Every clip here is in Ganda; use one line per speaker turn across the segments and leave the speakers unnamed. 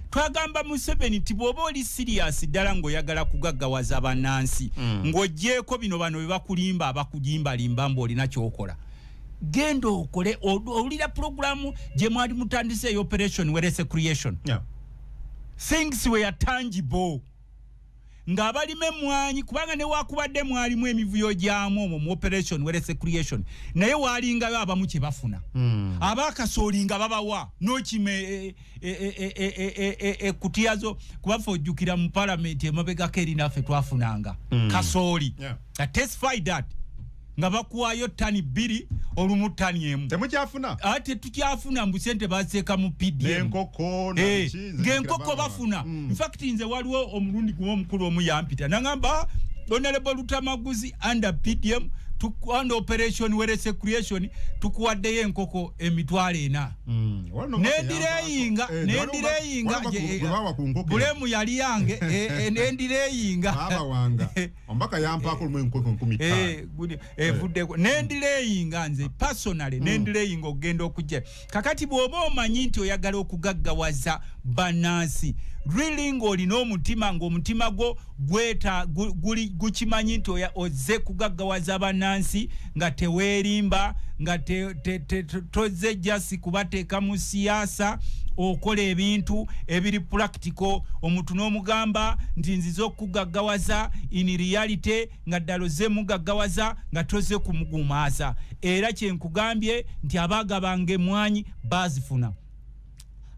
Twagamba Museveni tiboba oli serious ddala ng'oyagala kugaggawaza abannansi ng'oggyeko bino bano bye bakulimba abakujimba limba ng'olina ky'okola. Genda okole owulira programu gye mwali mutandise operation Werese Creation. Things were tangible. Ng'abalime mwanyi kubanga ne wakubadde mwalimu emivuyo gyamu mu operation Werese Creation naye walingayo abamu kye bafuna abakasooli nga babawa n'okime kutiyazo kubafa ojjukira mu parliament emabegako eri naffe twafunanga kasooli testify that nga bakuwayo ttani 2 olumu ttani emu
temukyafuna
ate tukyafuna mbu sente baseeka mu PDM ng'enkoko bafuna in fact nze waliwo omulundi gumu omukulu omu yampita nangamba Honorable Lutamaguzi under PDM under operation Werese Creation tukuwaddeyo enkoko emitwalo 4 nendireyinga bulemu yali yange nendireyinga
abawanga ombaka yampako mu enkoko 15
vuddeko nendireyinga nze personally nendireyinga ogenda okujja kakati bw'oba omanyi nti oyagala okugaggawaza bannansi really ng'olina omutima ng'omutima gwo gukimanyi nti ozze kugaggawaza abannansi nga teweerimba nga tozze jasi kubateeka mu siyaasa okola ebintu ebiri practical omuntu n'omugamba nti nzize okugaggawaza in reality nga ddala ozze mugaggawaza nga tozze kumugumaaza era kyenkugambye nti abagabanga emwanyi bazifuna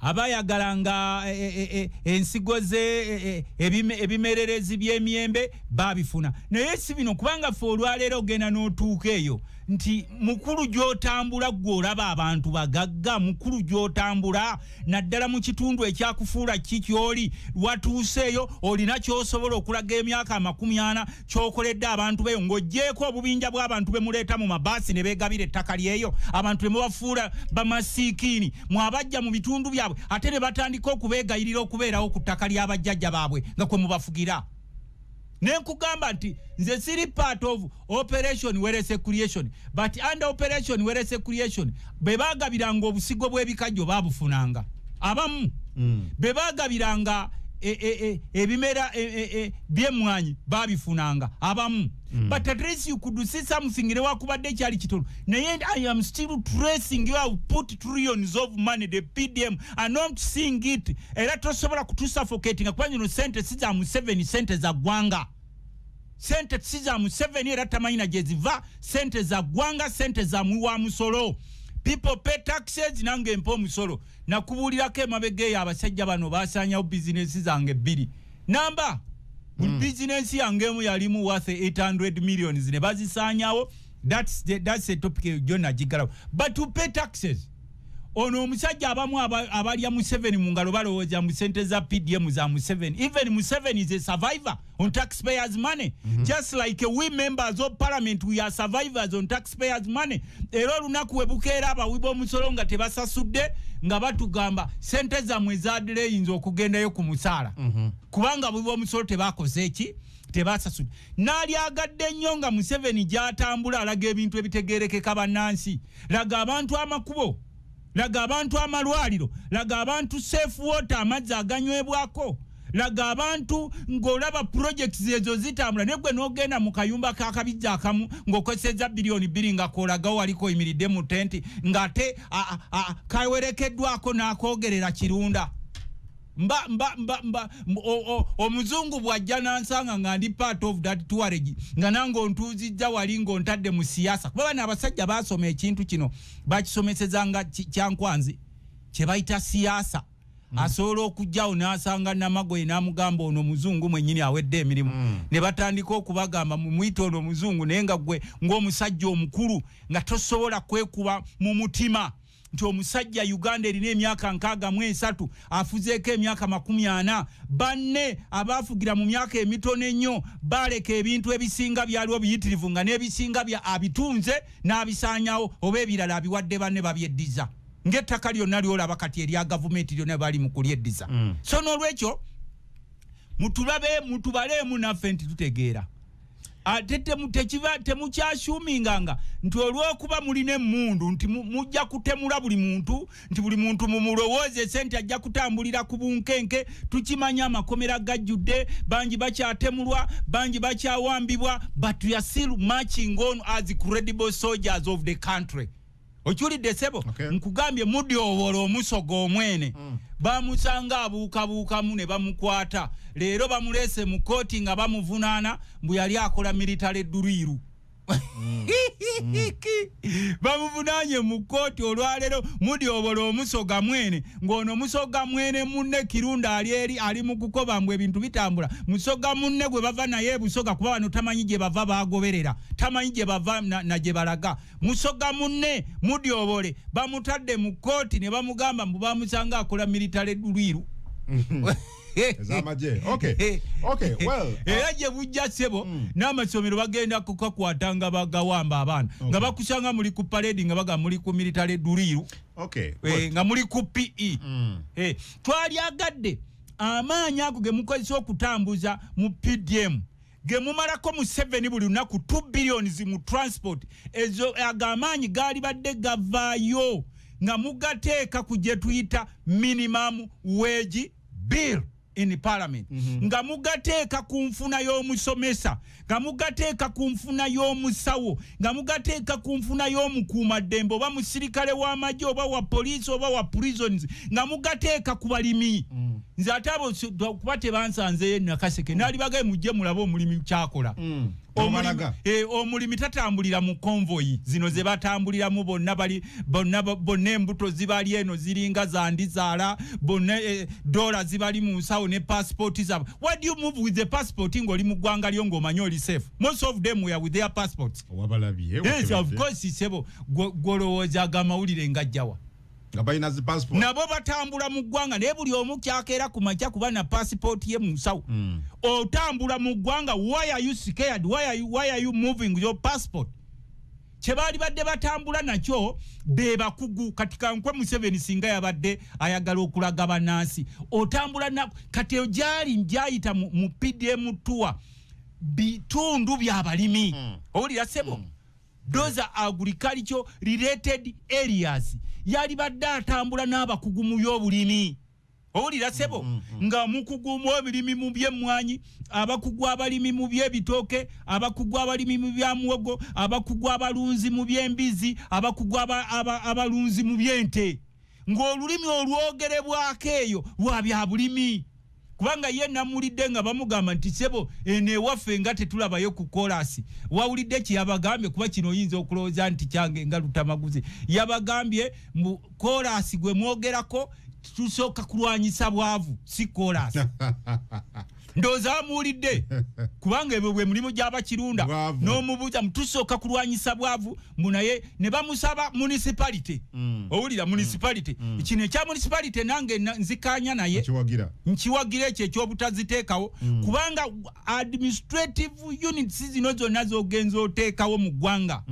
abayagalanga ensigo ze ebimererezi by'emiyembe babifuna naye si bino kubanga ffe olwaleero ogenda n'otuuka eyo nti mukulu gy'otambula gw'olaba abantu bagagga mukulu gy'otambula naddala mu kitundu ekyakufuula kikyoli watuuseeyo olina ky'osobola okulaga emyaka 40 ky'okoledde abantu beyo ng'oggyeko obubinja bw'abantu be muleeta mu mabaasi ne beegabira ettaka lyeyo abantu be mubafuula bamasiikiini mwabajja mu bitundu byabwe ate ne batandika okubeegayirira okubeerawo ku ttaka ly'abajjajja baabwe nga kwe mubafugira nenkugamba nti nze siri part of operation Werese Creation but under operation Werese Creation bebagabiranga obusigo bw'ebikajjo babufunanga abamu bebagabiranga ebimera by'emwanyi babifunanga abamu but at least you could see something ne wakubadde kyali kitono naye I am still tracing you have put trillions of money the PDM and not seeing it era tosobola kutusuffocating kubanga no sente siza mu 7 sente za gwanga sente siza mu 7 era tamanyina jeziva sente za gwanga sente za muwa musolo people pay taxes nange mpo musolo nakubulirako emabege abasajja bano basanyawo business zange 2 namba business yange mu yalimu worth 800 million ne bazisanyawo that's a topic John Jigala but to pay taxes ono omusajja abamu abalya mu 7 mu ngalo balowooza mu sente za PDM za mu 7 even mu 7 is a survivor on taxpayers money just like we members of parliament we are survivors on taxpayers money era olunaku webukeera abawiba omusolo nga tebasasudde nga batugamba sente zammwe zadireyinza okugendayo ku musaala kubanga bwiba omusolo tebakoze eki tebasasudde n'alyagadde nnyo nga mu 7 gyatambula alaga ebintu ebitegeerekeka bannansi laga abantu amakubo laga abantu amalwaliro laga abantu safe water amazzi aganywebwako laga abantu ng'olaba projects ezo zitambula negwe n'ogenda mu kayumba kakabijja akamu ng'okoseza bilioni 2 nga kolagawo waliko imiridde mu tenti ng'ate kawerekeddwako n'akoogerera kirunda omuzungu bwajja nansanga nga ndi part of that touring nga nange ontuuzijja wali ng'ontadde mu siyaasa kuba bano abasajja baasoma ekintu kino bakisomesezanga kyankwanzi kye bayita siyaasa asobola okujjawo n'asanga Namagoye n'amugamba ono muzungu mwennyini awedde emirimu ne batandika okubagamba mumuyite ono muzungu naye nga gwe ng'omusajja omukulu nga tosobola kwekuba mu mutima nti omusajja Uganda erina emyaka 63 afuzeeko emyaka 40 banne abaafugira mu myaka emitono ennyo baleka ebintu ebisinga byaliwo biyitirivu nga n'ebisinga abitunze n'abisaanyawo oba ebirala abiwadde banne babyeddiza ng'ettaka lyonna lyolaba kati erya gavumenti lyonna bali mu kulyeddiza so n'olwekyo mutubaleemu naffe nti tutegeera atete mutekiva temukyashuminganga nti olwokuba muline mundu nti mujja kutemula buli muntu nti buli muntu mumulowoze sente ajja kutambulira ku bunkenke tukimanya amakomera gajjudde bangi bakyatemulwa bangi bakyawambibwa but we are still marching on as credible soldiers of the country. Ochulidde sebo nkugambye mudi obolo omusogo omwene bamusanga abuukabuukamu ne bamukwata leero bamulese mu kooti nga bamuvunaana mbu yali akola military duriru bamuvunaanye mu kooti olwaleero mudi obolo omusoga mwene ng'ono musoga mwene munne kirunda ali mu kukoba mbu ebintu bitambula musoga munne gwe bava naye busoga kuba wano tamanyi gye bava bagoberera tamanyi gye bava na gye balaga musoga munne mudi obole bamutadde mu kooti ne bamugamba mbu bamusanga akola military duriru
Zamaje. Okay, well.
Eraje bujja sebo n'amasomero bagenda kukakwatanga bagawamba abaana nga bakusanga muri ku parade nga baga muri ku military duriru.
Okay.
Nga muri ku PE. Twali agadde amaanya ago ge mukozesa okutambuza mu PDM. Ge mumalako mu 7 buli lunaku 2 billion mu transport. Ezo agamanyi gali badde gavaayo nga mugateeka ku gye tuyita minimum wage bill in parliament nga mugateeka ku nfuna y'omusomesa nga mugateeka ku nfuna y'omusawo nga mugateeka ku nfuna y'omukuumaddembe oba musirikale w'amagye oba wa police oba wa prisons nga mugateeka ku balimi nze ate abo kuba tebansanzeyo nakaseke naali bagaye mujje mulabe omulimi kyakola omulimi tatambulira mu convoy zino ze batambuliramu bonna embuto zibali eno ziringa zandizaala bonna dola zibali mu nsawo ne passport zabo. What do you move with the passport ng'oli mu ggwanga lyo ng'omanyi oli safe? Most of them were with their passports. Yes, of course sebo golowooza agamawulire ngajjawa
Gabayina zi passport.
Nabo batambula mu ggwanga naye buli omu kyakeera ku makya kuba na passport ye mu nsawo. Otambula mu ggwanga, why are you scared? Why are you moving your passport? Chebali badde batambula nakyo be bakugu katika nkwe Museveni singa yabadde ayagala okulaga banansi. Otambula na kati ojali njayita mu PDM tour bitundu byabalimi. Owulira sebo? Those are agricultural related areas. Yali badde atambula n'abakugu mu by'obulimi. Owulira sebo nga mukugu mu ebirimi mu by'emmwanyi abakugu abalimi mu by'ebitooke abakugu abalimi mu bya muwogo abakugu abalunzi mu by'embizi abakugu abalunzi mu by'ente ng'olulimi olwogerebwako eyo lwa bya bulimi kubanga ye namulidde nga bamugamba nti sebo ene waffe nga tetulabayo ku kolasi wawulidde ki yabagambye kuba kino oyinza okulowooza nti kyange nga lutamaguzi yabagambye mu kolasi gwe mwogerako tusooka kulwanyisa bwavu si kolasi ndoza muulidde kubanga ebyo bwe mulimu gy'abakirunda n'omubuuza tusooka kulwanyisa bwavu munaye ne bamusaba municipality owulira municipality kino ekya municipality nange nzikanya naye nkiwagira ekyo ekyobutaziteekawo kubanga administrative units zino zonna z'ogenza oteekawo mu ggwanga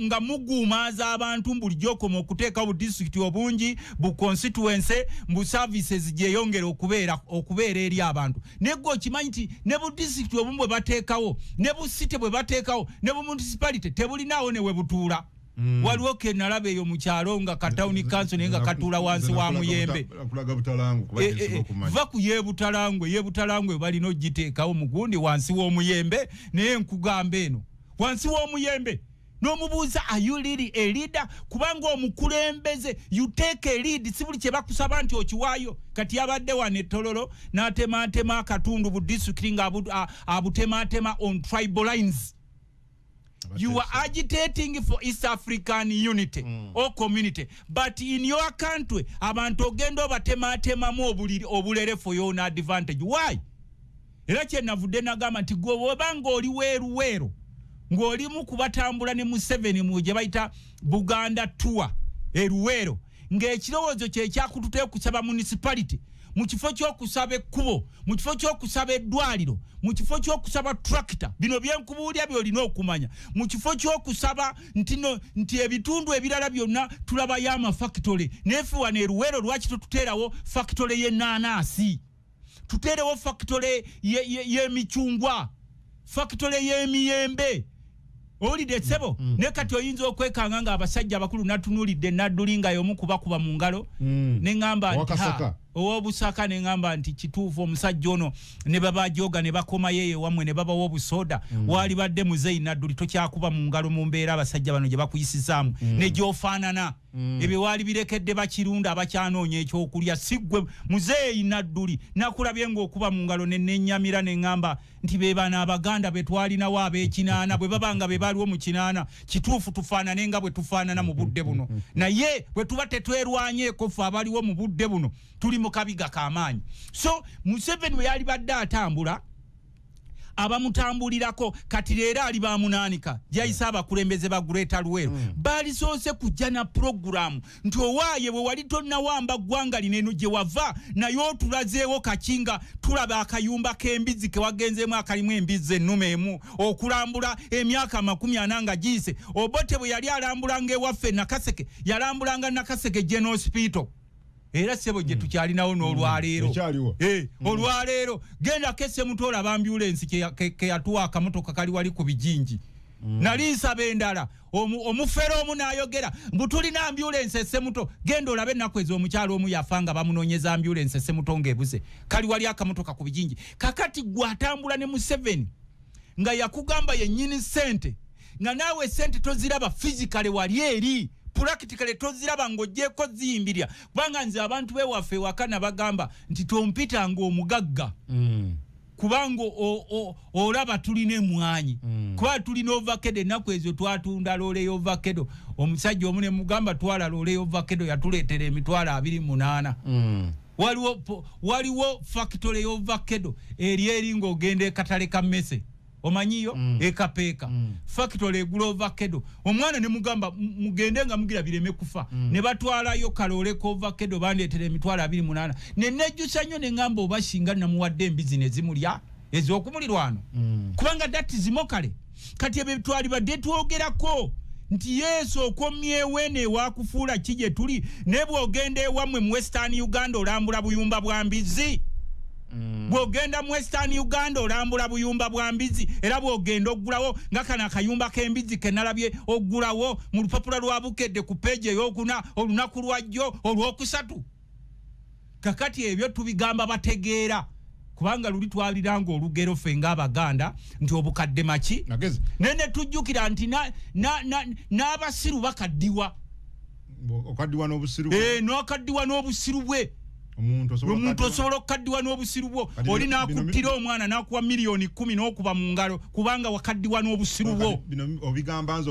nga muguumaaza abantu bulijjo okoma okuteekawo bu district obungi bu constituency bu services gyeyongera okubeera eri abantu nego kimanyi nti ne bu district obumu bwe bateekawo ne bu city bwe bateekawo ne bu municipality tebulinawo ne we butuula waliwo ke nalaba eyo mu kyalo nga katawuni council naye nga katuula wansi wa muyembe va ku yebutalangwe balina ogiteekawo mugundi wansi w'omuyembe naye nkugamba eno wansi w'omuyembe n'omubuuza are you really a leader kubanga omukulembeze you take a lead si buli kye bakusaba nti okiwaayo kati yabadde wano ettololo n'atemaatema akatundu bu district nga abutemaatema on tribal lines. You are agitating for East African unity or community, but in your country abantu ogenda obatematemamu obulere for your own advantage. Why? Era kye navudde nagamba nti gwe obanga oli weeruweero ng'olimu kubatambula ne Museveni mu gye bayita Buganda tour eruweero ng'ekirowoozo kye kyakututeyo kusaba municipality mu kifo ky'okusaba ekkubo mu kifo ky'okusaba eddwaliro mu kifo ky'okusaba tractor bino byenkubuulya byolina okumanya mu kifo ky'okusaba nti ebitundu ebirala byonna tulabayo amafactory nefe wano eruweero lwaki tuteerawo factory y'ennaanasi tuteerewo factory y'emicungwa factory y'emiyembe olide sebo ne kati oyinza okwekanga nga abasajja abakulu natunulidde naddulinga yomu kuba mu ngalo ne ngamba ow'obusaka ne ngamba nti kituufu omusajja ono ne baba joga ne bakoma yeye wamwe ne baba w'obusoda wali badde muzeyi nadduli tokyakuba mu ngalo mu mbeera abasajja bano gye bakuyisizaamu ne gy'ofaanana ebyo wali birekedde bakirunda abakyanoonya ekyokulya siggwe muzeeyi nadduli nakulabye ng'okuba mu ngalo ne nennyamira ne ngamba nti be bana abaganda be twalinawo ab'ekinaana bwe babanga be baliwo mu kinaana kituufu tufaanane nga bwe tufaanana mu budde buno naye bwe tuba tetwerwanyeeko ffe abaliwo mu budde buno tuli mu kabiga k'amaanyi so Museveni bwe yali badde atambula abamutambulirako kati leero ali bamunaanika gyayisa abakulembeze ba Greater Luweero balisoose kujja na programu nti owaaye bwe wali tonnawamba ggwanga lino eno gye wava naye otulazeewo kakinga tulaba akayumba k'embizi ke wagenzeemu akalimu embizi ennume emu okulambula emyaka 40 nga giyise Obote bwe yali alambulanga ewaffe Nakaseke yalambulanga Nakaseke General Hospital era sebo gye tukyalinawo n'olwaleero olwaleero genda kesse mutola ambulance ke yatuwa akamotoka kali wali ku bijinji nali nsaba endala omufero omu n'ayogera mbutulina ambulance essemuto genda olabe ennaku ezo omukyalo omu yafanga bamunoonyeza ambulance essemuto ng'ebuze kali wali akamotoka ku bijinji kakati gwatambula ne Museveni nga yakugamba yennyini ssente nga naawe ssente toziraba physically wali eri practically toziraba ng'oggyeko ziyimbirya kubanga nze abantu bewaffe wakana bagamba nti tompita ng'omugagga kubanga olaba tulina emwanyi kuba tulina ovakado ennaku ezo twatunda loole y'ovakado omusajja omu ne mugamba twala loole y'ovakado yatuleetera emitwalo 28 waliwo factory y'ovakado eri ng'ogenda ekatale ka mmese omanyiyo ekapeeka factory egula ovakado omwana ne mugamba mugende nga mugira bireme kufa ne batwalayo kaloole ko ovakado bandeetera emitwalo 28 ne nejjusa nnyo ne ngamba obashinga namuwadde embizi ne zimulya ez'okumulirwano kubanga dati zimokale kati ebyo twali badde twogerako nti Yesu okomyewe ne wakufuula kije tuli ne bw'ogenda ewamwe mu Western Uganda olambula buyumba bwa mbizi bw'ogenda mu Western Uganda olambula buyumba bwa mbizi era bw'ogenda oggulawo nga kana akayumba k'embizi ke nalabye oggulawo mu lupapula lwa Bukedde ku peegi ey'okuna olunaku lwajjo olwokusatu kakati ebyo tubigamba bategeera kubanga luli twaliranga olugero ffe ng'Abaganda nti obukadde maki nene tujjukira nti n'abasiru bakaddiwa
okaddiwa n'obusiru
n'okaddiwa n'obusiru bwe omuntu osobola okukaddiwa n'obusiru bwo oli n'akuttira omwana n'akuwa miliyoni 10 n'okuba mu ngalo kubanga wakaddiwa n'obusiru bwo
obigamba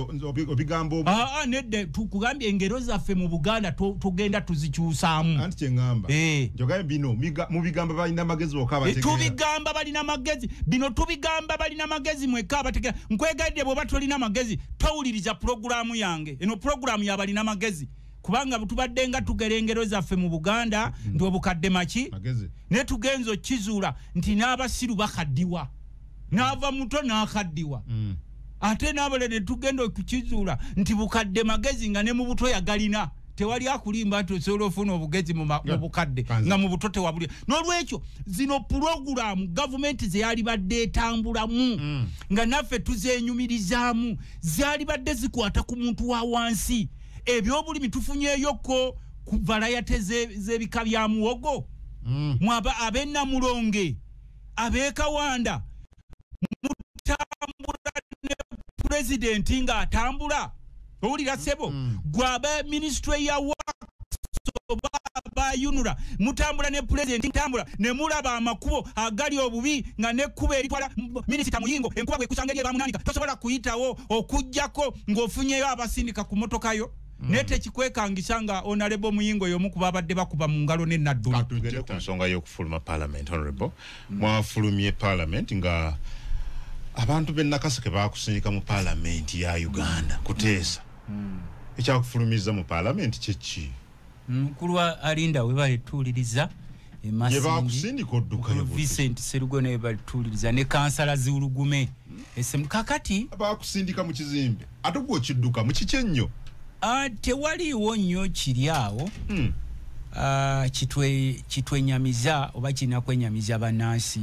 nedde tukugambye engero zaffe mu Buganda tugenda tuzikyusaamu
anti kyengamba njogaye bino mubigamba balina magezi okabategeera
tubigamba balina magezi bino tubigamba balina magezi mweka abategeera nkwegadde bw'oba tolina magezi towuliriza programu yange eno programu y'abalina magezi kubanga tubadde nga tugera engero zaffe mu Buganda nti obukadde maki ne tugenzo kizuula nti n'abasiru bakaddiwa n'ava muto n'akaddiwa ate n'abalala ne tugenda okukizuula nti bukadde magezi nga ne mu buto yagalina tewali akulimba nti osobola ofuna obugezi mu bukadde nga mu buto tewabulya n'olwekyo zino pulogulaamu gavumenti ze yali badde etambulamu nga naffe tuzeenyumirizaamu zaali badde zikwata ku muntu wa wansi ebyobulimi tufunyeyoko ku valayate z'ebika bya muwogo mwaba ab'Ennamulonge ab'Ekawanda mutambula ne pulezidenti ng'atambula owulira sebo gwaba ministry ya ba yunura mutambula ne pulezidenti ntambula ne mulaba amakubo agali obubi nga nekkuba eritwala minisita Muyingo enkuba bwe kusanga eri bamunanika tosobola kuyitawo okujjako ng'ofunyeyo abasindika ku motokayo nete kikwekangisa nga Honorable Muyingo y'omu ku babadde bakuba mu ngalo ne Nadduli
tugende ku nsonga y'okufuluma parliament honorable mwafulumye parliament nga abantu be Nakaseke bakusindika mu parliament ya Uganda kuteesa ekyakufulumiza mu parliament kyeki
kulwa alinda we balituliriza
ye bakusindika odduka yo
Vincent Serugo ne balituliriza ne kansala ziulugume esem kakati
bakusindika mu kizimbe atogwo kidduka mu kikennyo
tewaliwo nnyo kiri awo kitwenyamiza oba kinakwenyamiza bannansi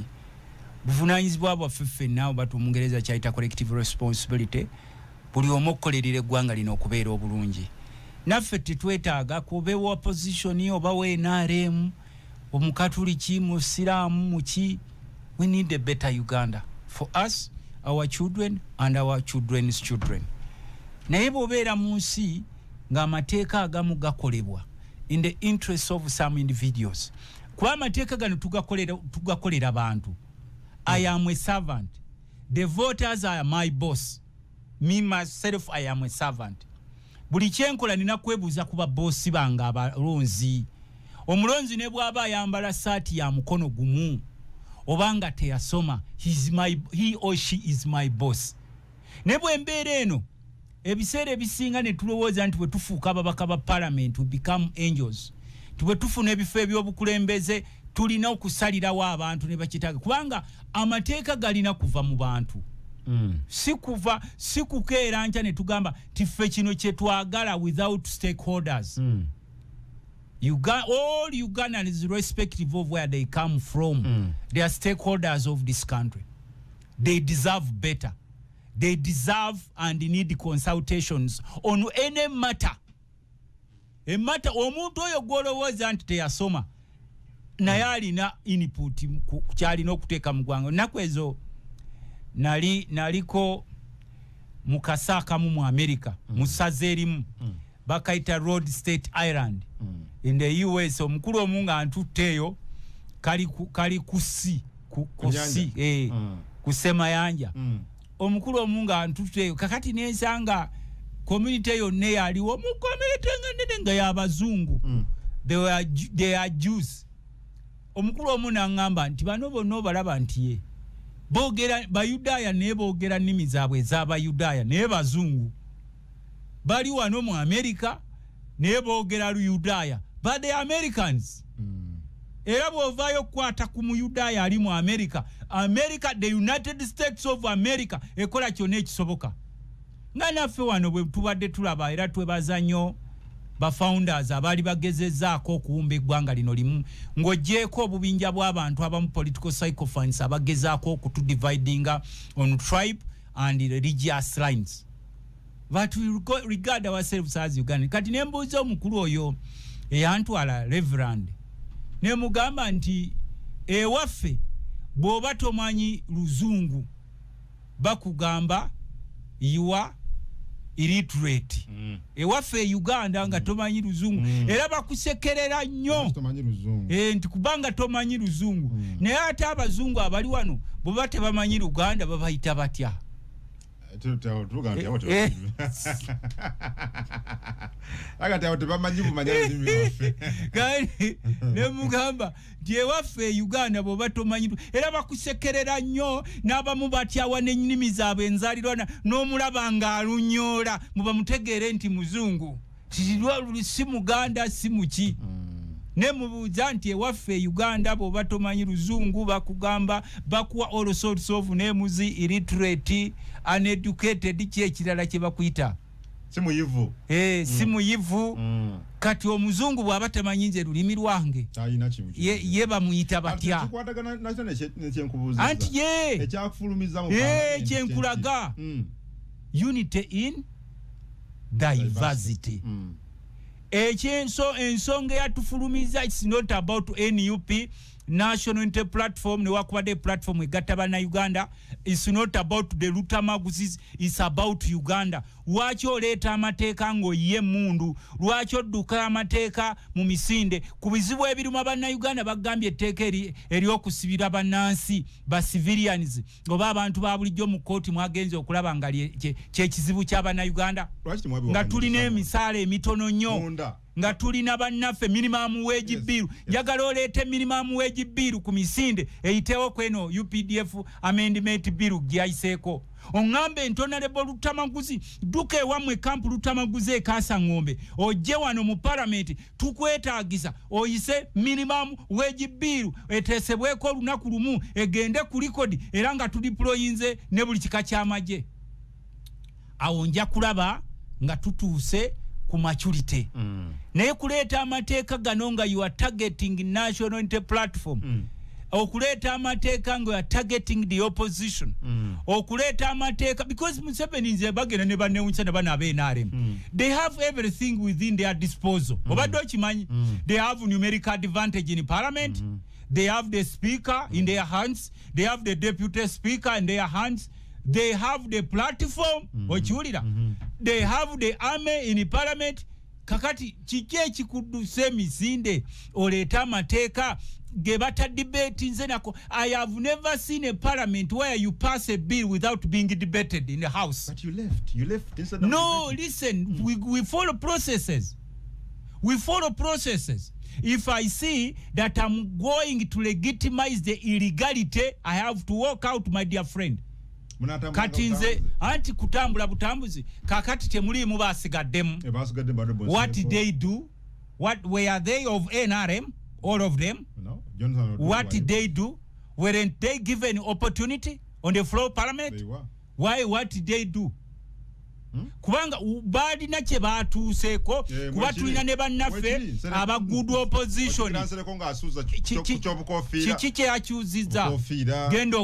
buvunanyizibwa bwaffe ffenna oba Mungereza kyayita collective responsibility buli omu okukolerera eggwanga lino okubeera obulungi. Naffe tetwetaaga kubeewa opposition oba NRM omukatuliki musiraamu muki. We need a better Uganda for us, our children and our children's children. Naye bw'obeera mu nsi ng'amateeka agamu gakolebwa in the interest of some individuals. Kuba amateeka gano tugakolera bantu. I am a servant. The voters are my boss. Me myself, I am a servant. Buli kyenkola nina kwebuuza kuba bossi bange abalonzi. Omulonzi ne bw'aba ayambala saati ya mukono gumu obanga teyasoma, he or she is my boss. Ne bw'embeera eno ebiseera ebisinga ne tulowooza nti bwe tufuuka ababaka ba parliament we become angels. Bwe tufuna ebifo ebyobukulembeze tulina okusalirawo abantu ne bakitaaga kubanga amateeka galina kuva mu bantu. Si kukeera nkya ne tugamba tiffe kino kye twagala without stakeholders. All Ugandans, irrespective of where they come from, they are stakeholders of this country. They deserve better. They deserve and need consultations on any matter. A matter omuntu oyo gwolowooza nti teyasoma naye alina input kyalina okuteeka mu ggwanga. Ennaku ezo naliko mu kasaakamu mu America mu ssaza erimu bakayita Rhode State Island in the US. Omukulu omu nga ntutteeyo kali kusi kusemayanja. Omukulu omu nga ntutteeyo kakati nensanga community yonna yaliwo mu community nga nene nga y'abazungu. They are Jews. Omukulu omu n'aŋŋamba nti bano bonna obalaba nti ye boogera Bayudaaya naye boogera nnimi zaabwe ez'Abayudaaya naye bazungu. Bali wano mu America naye boogera Luyudaaya but they are Americans. Era bw'ovaayo okukwata ku Muyudaaya ali mu America, the United States of America ekola kyonna ekisoboka. Nga naffe wano bwe tubadde tulaba era twebaza nnyo ba founders abali bagezezzaako okuwumba eggwanga lino limu ng'oggyeko obubinja bw'abantu abamu political sycophants abagezaako okutudividinga on tribe and religious lines. But we regard ourselves as Uganda. Kati ne mbuuza omukulu oyo eyantwala Reverend ne mugamba nti ewaffe bw'oba tomanyi Luzungu bakugamba you are illiterate. Ewaffe Uganda nga tomanyi Luzungu era bakusekerera nnyo nti kubanga tomanyi Luzungu. Naye ate abazungu abali wano bw'oba tebamanyi Luganda babayita batya? Nemugamba nti ewaffe Uganda bw'oba tomanyi era bakusekerera nnyo n'abamu batyawa n'ennimi zaabwe enzaalirwana n'omulaba ng'alunyoola muba mutegeere nti muzungu si Muganda si muki. Ne mubuuza nti ewaffe Uganda bw'oba tomanyi Luzungu bakugamba bakuwa all sorts of names, illiterate, uneducated, ki ekirala kye bakuyita
simuyivu.
Si muyivu. Kati omuzungu bw'aba tamanyi nze lulimi lwange ye bamuyita batya? Anti ye kyenkulaga unity in diversity. Ensonga yatufulumiza, it's not about NUP, National Unity Platform, ne wakubadde platform egatta bannayuganda. It's not about the Lutamaguzis, it's about Uganda. Lwaki oleeta amateeka ng'oye mundu? Lwaki odduka amateeka mu misinde? Ku bizibu ebirimu bannayuganda bagambye etteeka ery'okusibira bannansi ba civilians oba abantu ba bulijjo mu kkooti mwagenze okulaba nga kyekizibu ky'abannayuganda nga tulina emisaala emitono nnyo nga tulina bannaffe minimum wage bill. Njagala oleete minimum wage bill ku misinde eyiteewo kweno UPDF amendment bill gyayiseeko. Ongambe Honorable Lutamaguzi duke ewammwe kampu Lutamaguzi ekasa ng'ombe ojje wano mu parliament tukwetaagiza oyise minimum wage bill eteesebweko olunaku lumu egende ku record era nga tudiployinze ne buli kika ky'amagye. Awo nja kulaba nga tutuuse ku maturity. Naye kuleeta amateeka gano nga you are targeting National Unity Platform. okuleta amateeka ngo ya targeting the opposition okuleta amateeka because Museveni nze bagenda ne banewunsa ne bana NRM they have everything within their disposal obadde okimanyi they have numerical advantage in parliament they have the speaker in their hands they have the deputy speaker in their hands they have the platform okiwulira they have the army in parliament kakati kike kikuduse emisinde oleta amateeka gebata debate nze nako I have never seen a parliament where you pass a bill without being debated in the house.
But you left instead of
no listen we follow processes if I see that I'm going to legitimize the illegality I have to walk out my dear friend. Kati nze anti kutambula butambuzi kakati temuli mu basigaddemu what did they do what were they of NRM all of them
no
what did they do weren't they given opportunity on the floor of parliament
they were.
why what did they do kubanga balina kye batuuseeko kuba tulina ne bannaffe aba good opposition kiki kyeyakyuzizza genda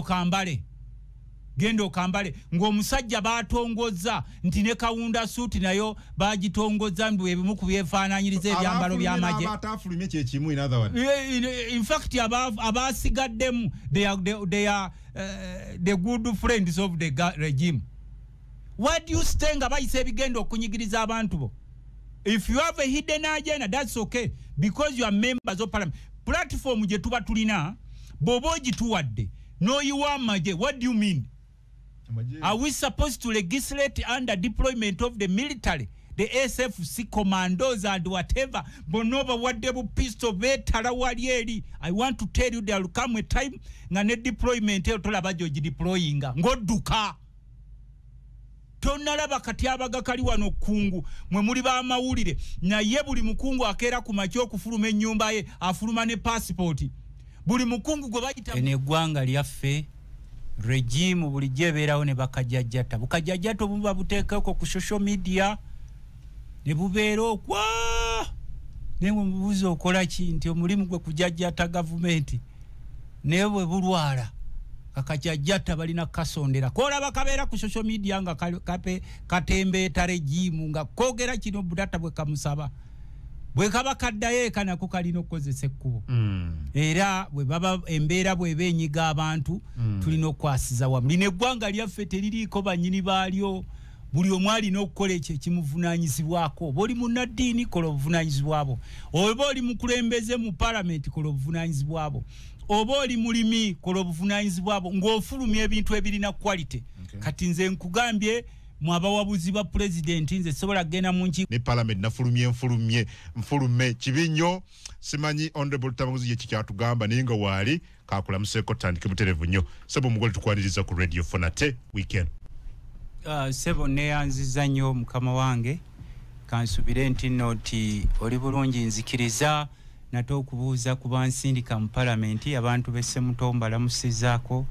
okambale ng'omusajja batongoza nti ne kawunda suuti nayo bagitongoza ndu ebimu ku byefaananyiriza ebyambalo by'amagye in fact abasigaddemu they are the good friends of the regime. Why do you stay nga bayise ebigenda okunyigiriza abantu bo? If you have a hidden agenda that's okay because you are members of parliament. Platform gye tuba tulina bobo gituwadde no yiwamaje what do you mean? Are we supposed to legislate under deployment of the military, the SFC commandos and whatever? Bonova whatever pistol betala walieri. I want to tell you there will come a time ngane deployment tola bajoji deploying ngoduka. Tonalaba kati abaga kali wano kungu mwe muri ba mawulire na ye buli mukungu akera ku makyo okufuluma ennyumba ye afuluma ne passport buli mukungu gwe bayita ene gwanga lyaffe regime buli jebeerawo ne bakajjajjata bukajjajjata obuba buteekako ku social media ne bubeera okwa nemwe mubuuza okola ki nti omulimu gwe kujjajjata gavumenti naye bwe bulwala kakajjajjata balina kasondera kola bakabeera ku social media nga katembeeta regime nga koogera kino budata bwe kamusaba bwe kaba kaddayo kanako kalina okukozesa ekkubo era bwe baba embeera bwe beenyiga abantu tulina okwasiza wamu lino eggwanga lyaffe teririiko bannyini baalyo buli omu alina okukola ekyo ekimuvunaanyizibwako oba oli munnaddiini kola obuvunaanyizibwabo oba oli mukulembeze mu parliament kola obuvunaanyizibwabo oba oli mulimi kola obuvunaanyizibwabo ng'ofulumya ebintu ebirina quality kati nze nkugambye mwabawabuzi ba president nze sobola gena munchi
ne parliament nafulume kibinyo simanyi honorable Tamaguzi ye kikyatugamba ninga wali kakula museko tandike buterevu nnyo sebo mugole tukwaniriza ku radio fonate weekend
sebo ne yanziza nnyo mukama wange kansubire nti noti oli bulungi nzikiriza nate okubuuza ku bansindika mu parliament abantu besse mutomba lamusizaako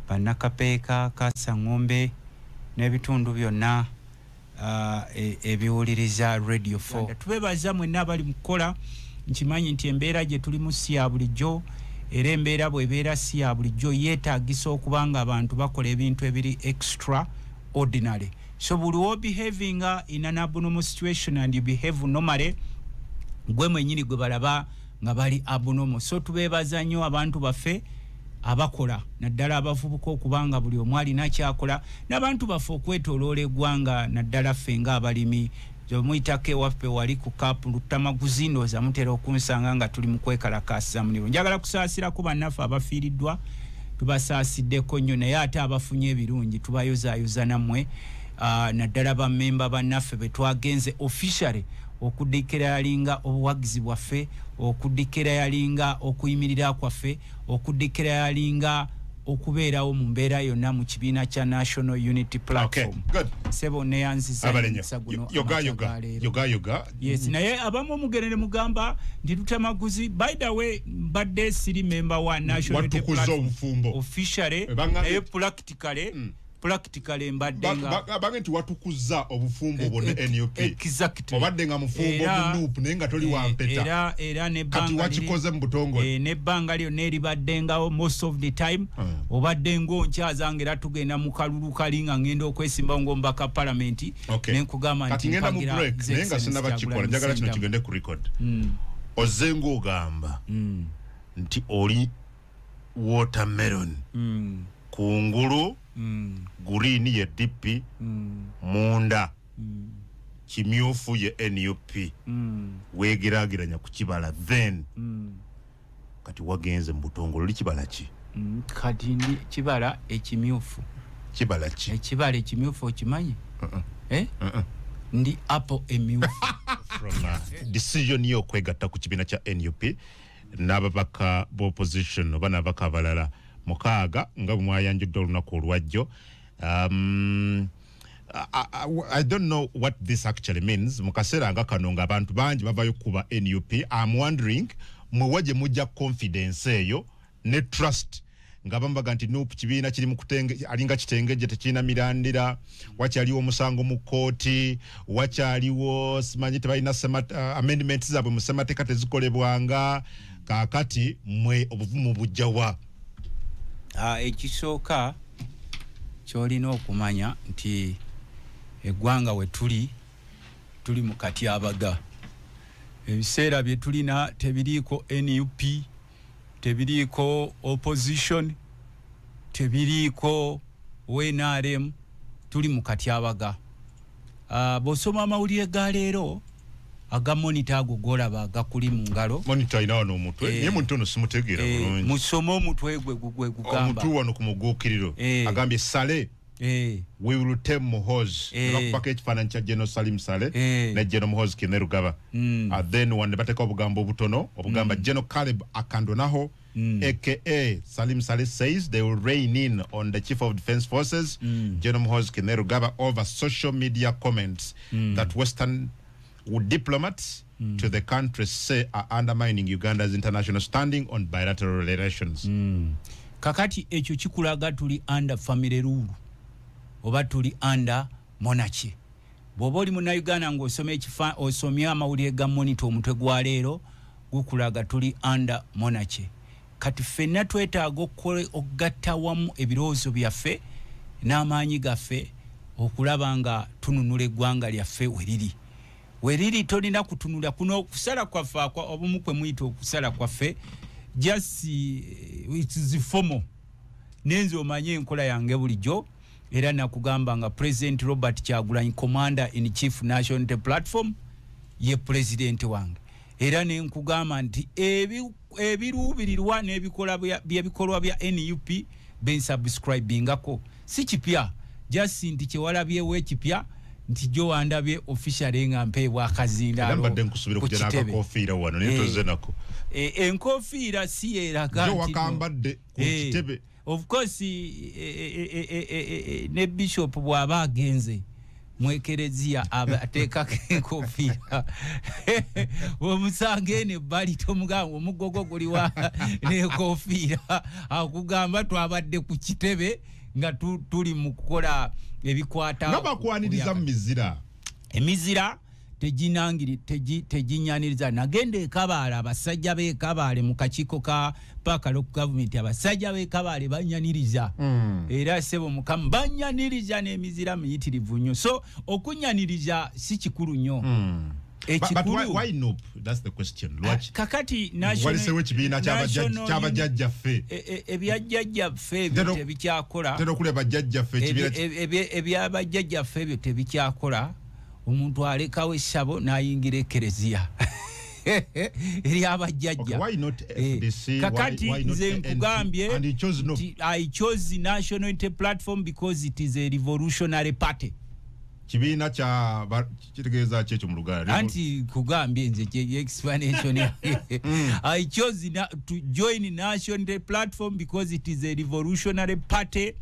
bannakapeeka kasa ngombe n'ebitundu byonna ebiwuliriza radio 4 tubebaza mwenna abali mukola nkimanyi nti embeera gye tuli mu si ya bulijjo era embeera bw'ebeera si ya bulijjo yeetaagisa okubanga abantu bakola ebintu ebiri extraordinary so buli behaving in an abnormal situation and you behave normally gwe mwenyini gwe balaba nga bali abnormal so tubebaza nnyo abantu baffe abakola naddala abavubuka okubanga buli omu alina kyakola n'abantu baffe okwetooloola eggwanga naddala ffe nga abalimi muyitako ewaffe wali ku kapu Lutamaguzi ndowooza mutera okunsanga nga tuli mu kwekalakaasiza muliro njagala kusaasirako bannaffe abafiiriddwa tubasaasideko nnyo naye ate abafunye ebirungi tubayozaayoza nammwe naddala bammemba bannaffe be twagenze officially okuddikira yalinga obuwagizi bwaffe okuddikira yalinga okuyimirira kwaffe okuddikira yalinga okubeerawo mu mbeera yonna mu kibiina kya National Unity Platform.
Okay, good.
Sebo neyanziza
yoga.
Yes, naye abamu omugerere mugamba ndi Lutamaguzi. By the way, mbadde siri member wa National Unity Platform officially naye practically practically mbaddenga
bange nti watukuza obufumbo bwo ne NUP
exactly
obadde nga mufumbo bunuupu naye nga toli wampeta
era ne
kati wakikoze mu butongole
ne bbanga lyo neribaddengawo most of the time obadde ng'onkyazanga era tugenda mu kalulu kali nga ngenda okwesimbawo ng'omubaka palamenti nenkugamba
nti ngenda mu break naye nga sinaba kikola njagala kino kigende ku record ozze ng'ogamba nti oli watermelon kungulu green ye DP munda kimyufu ye NUP wegeragiranya ku kibala then kati wagenze mu butongole li kibala ki
kati ndi kibala ekimyufu
kibala ki
ekibala ekimyufu okimanyi ndi apple emyufu
from decision yo kwegatta ku kibiina kya NUP n'ababaka b'opposition oba n'ababaka abalala mukaaga nga mwayanjudde olunaku olwajjo. I don't know what this actually means. Mukasera nga kano nga abantu bangi bavayo kuba NUP. I'm wondering mwewaje mujja confidence eyo ne trust nga bambaga nti NUP kibiina kiri mu kutenge alinga kitengeje tekina mirandira wakyaliwo omusango mu kooti wakyaliwo simanyi tebalina amendments zabwe mu semateeka tezikolebwanga kakati mwe obuvumu bujjawa.
Ekisooka kyolina okumanya nti eggwanga we tuli mu katyabaga. Ebiseera bye tulina tebiriiko NUP, tebiriiko opposition, tebiriiko NRM, tuli mu katyabaga. Bw'osoma amawulire ga leero aga monitor ago golaba gakuli mu ngalo
monitor ina wano omutwe ye muntu ono simutegeera bulungi
musoma omutwe gwe gugamba
omutu wano ku mugukiriro agambye Sale we will tell Muhoozi bakupaka ekifaananyi kya General Salim Sale ne General Muhoozi Kainerugaba then one bateka obugambo obutono obugamba General Caleb Akandonaho aka Salim Sale says they will rein in on the Chief of Defence Forces General Muhoozi Kainerugaba over social media comments that Western diplomats to the country say are undermining Uganda's international standing on bilateral relations.
Kakati ekyo kikulaga tuli under family rule oba tuli under monarchy. Bw'oba oli munnayuganda ng'osomya amawulire ga monitor omutwe gwa leero gukulaga tuli under monarchy. Kati ffenna twetaaga okugatta wamu ebirowoozo byaffe n'amaanyi gaffe okulaba nga tununula eggwanga lyaffe weriri tolina kutunula kuno okusala kwaffe obumu kwe muyita okusala kwaffe just it's formal nenze omanye enkola yange bulijjo era nakugamba nga President Robert Kyagulanyi Commander in Chief National Unity Platform ye president wange era nenkugamba nti ebiruubirirwa n'ebikolwa bya NUP ben subscribingako si kipya just nti kyewalabyewo ekipya nti jo andabye officially nga mpeebwa akazindaalo
nambadde nkusubira kujja n'akakofiira wano naye toze nako
enkofiira si eraga
jo wakambadde ku kitebe
of course ne bishop bw'aba agenze mwekerezia ateekako enkofiira omusange ne bali tomugamba omugogo guliwa n'enkofiira akugamba twabadde ku kitebe nga tuli mu kukola ebikwata
nga bakwaniriza mu mizira
emizira tejinyaniriza nagenda ekabaale abasajja b'ekabaale mu kakiiko ka paaka local government abasajja b'ekabaale banyaniriza era sebo mukama banyaniriza n'emizira miyitirivu nnyo so okunyaniriza si kikulu nnyo
but why NUP? That's the question.
Kakati
national kyabajjajjaffe
ebyajjajjaffe tebikyakola
tero kule bajjajjaffe
ebyabajjajjaffe ebyo tebikyakola omuntu alekawo essabo n'ayingira ekereziya eri abajjajja kakati nze nkugambye I chose National Unity Platform because it is a revolutionary party.
Kibiina kya kitegeeza kyekyo mu Luganda
anti kugambye nze explanation I chose to join National Unity Platform because it is a revolutionary party,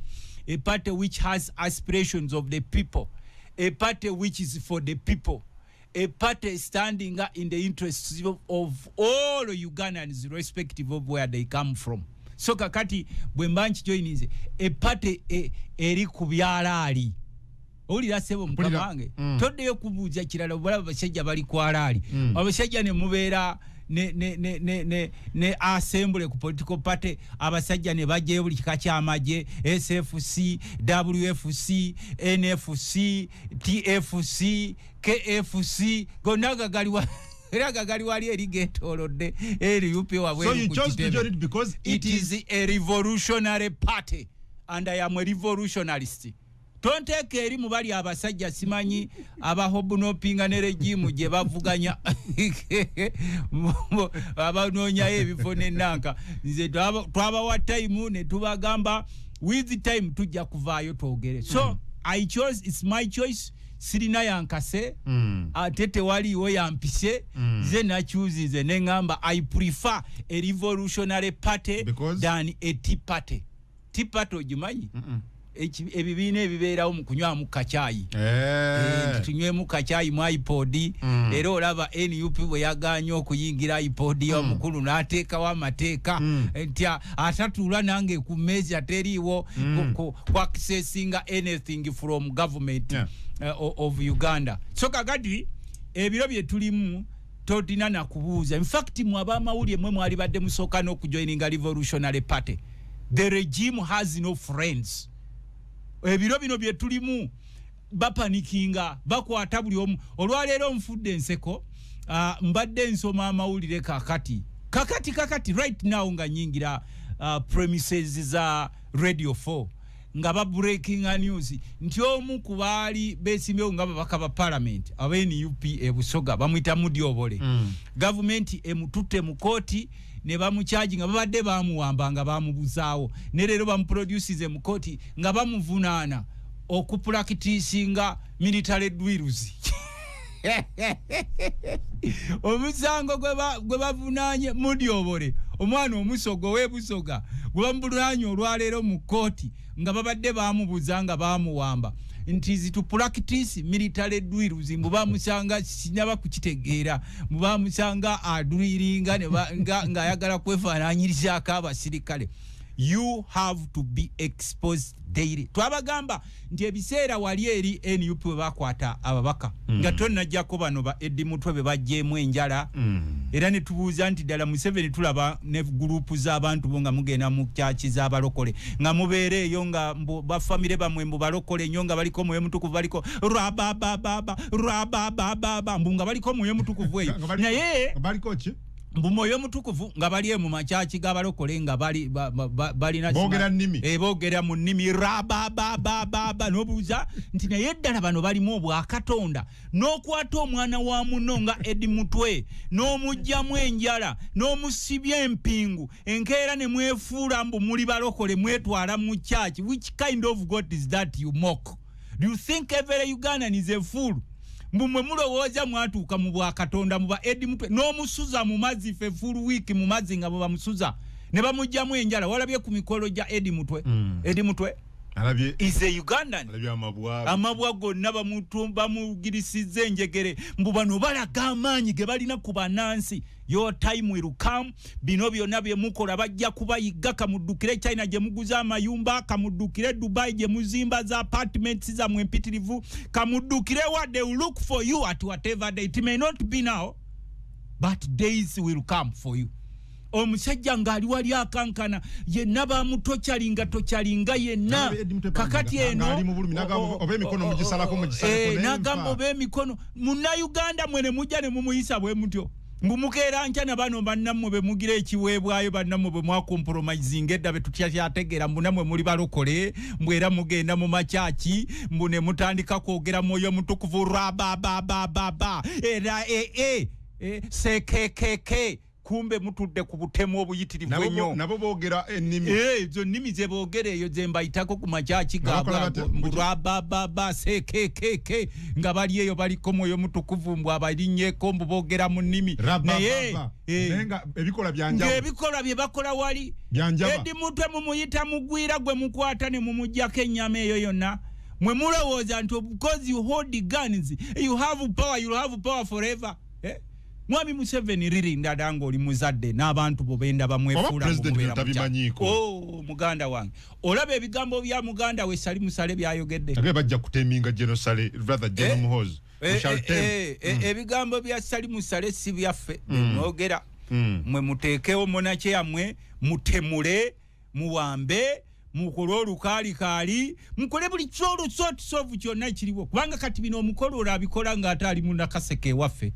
a party which has aspirations of the people, a party which is for the people, a party standing in the interests of all Ugandans irrespective of where they come from. so kakati bwe mbanchi joinize party eri kubyalali olira sebo mukamange toddeyo kubuuza kirala obalaba basajja bali kwalali abasajja ne mubeera ne assembly ku political party abasajja ne bajje buli kikacha amaje SFC WFC NFC TFC KFC gonaga galiwa eraga galiwali erigetolodde eri yupi wabwe.
So you chose to join it because
it is a revolutionary party and I am a revolutionarist. Don't take eri mubali abasajja simanyi abahobu no pinga ne regime je bavuganya abanoonya ebifone nanka nze twaba wa time ne tubagamba with the time tujja kuvaayo twogere. So I chose, it's my choice. Sirina yankase atete waliwo yampise ze na choose ze nengamba I prefer a revolutionary party than a tea party. Tea party ojimanyi ebibine ebibeerawo mu kunywa mu kachai tunywe mu kachai mu iPod era olaba NUP bwe yaganya okuyingira iPod omukulu n'ateeka wa mateeka ntya atatuula nange ku mezi ateriiwo ku accessing anything from government of Uganda. So kakati ebiro bye tulimu totina na kubuuza. In fact mu abamawulire mwe mwali badde musooka n'okujoininga revolutionary party. The regime has no friends. Ebiro bino bye tulimu bapanikinga bakwata buli omu olwaleero nfudde enseko mbadde nsoma amawulire kakati right now nga nyingira premises za Radio 4 nga ba breaking news nti omu kubaali besimyewo nga babaka ba parliament NUP ebusoga bamwita Mudyobole government emututte mu kooti ne bamuchaji nga babadde bamuwamba nga bamubuzaawo ne leero bamuproduces mu kooti nga bamuvunaana okupracticinga military drills omusango gwe bavunanye Mudyobole omwana omusogo webusoga gwe bamubulanye olwaleero mu kooti nga babadde bamubuza nga bamuwamba nti to practice military drills mubamusanga sinyaba kukitegeera mubamusanga adrilinga nga ayagala kwefaananyiriza ak'abasirikale. You have to be exposed daily. Twabagamba nti ebiseera wali eri NUP bakwata ababaka nga tonnajjako bano ba Eddie Mutwe be bajjeemu enjala era ne tubuuza nti ddala Museveni tulaba ne gurupu z'abantu bo nga mugenda mu kyaki z'abalokole nga mubeere eyo nga bafamire bamwe mbu balokole nnyo nga baliko Mwoyo Mutukuvu baliko rabababa mbu nga baliko Mwoyo Mutukuvu eyo naye
baliko ki
Mwoyo Mutukuvu nga bali mu machachi gabalokole nga bali na
bogera nnimi
bogera mu nnimi rabababa nobuuza nti naye ddala bano balimu obwakatonda n'okwata omwana wa muno nga Eddie Mutwe n'omugjamu enjala n'omusibya empingu enkeera ne mwefuula mbu muli balokole mwetwala mu church. Which kind of God is that you mock? Do you think every Ugandan is a fool? Mumwe mulowooza mwatuuka mu bwakatonda mu ba Eddie Mutwe n'omusuza mu mazzi fe full week mu mazzi nga bamusuza ne bamugjamu enjala. Walabye ku mikolo gya Eddie Mutwe Eddie Mutwe
alabye
is a Ugandan
alabye
amabwa gonna bamugirisiza enjegere mbu bano balaga amaanyi ge balina ku bannansi. Your time will come. Bino byonna bye mukola bajja kubayiga kamuddukire China gye muguza amayumba kamuddukire Dubai gye muzimba za apartments za mwempitirivu kamuddukire what they will look for you at whatever day. It may not be now but days will come for you. Omusajja ngali wali akankana yenna tokyalinga yenna kakati eno nagamba ob'emikono munna Uganda mwene mujja ne mumuyisa bwe mutyo mbumukeera nkya bano bannammwe be mugira ekiweebwayo bannammwe bwe mwakompromising edda be tutyakyategeera mbunamwe muli balokole mbwera mugenda mu machachi mbune mutandika kwogera Mwoyo Mutukuvu rababababa era sekekeke kumbe mutudde ku butemu obuyitirivu ennyo
nabo boogera ennimi
ezo nnimi ze boogera eyo ze mbayitako ku machachi gaabwe sekekeke nga bali eyo baliko Mwoyo Mutukuvu mbw abalinnyeko mbu boogera mu nnimi naye
ebikola byanjaba
ng'ebikola bye bakola wali Eddie Mutwe mumuyita mugwira gwe mukwata ne mumuggyako ennyama eyo yonna mwe mulowooza nti because you hold guns you have power forever mwami Museveni lirinda dango oli muzadde n'abantu bobenda bamwefuula muganda wange olaba ebigambo bya muganda we Sali Musale byayogedde
ate bajja kuteminga Genosale rather General Muhoozi
ebigambo bya Sali Musale si byaffe mwogera mwe muteekewo monake yamwe mutemule muwambe mukolo olukaalikali mukole buli kyolo sofu kyonna kiriwo kubanga kati bino omukolo olabikola nga ate ali mu Nakaseke waffe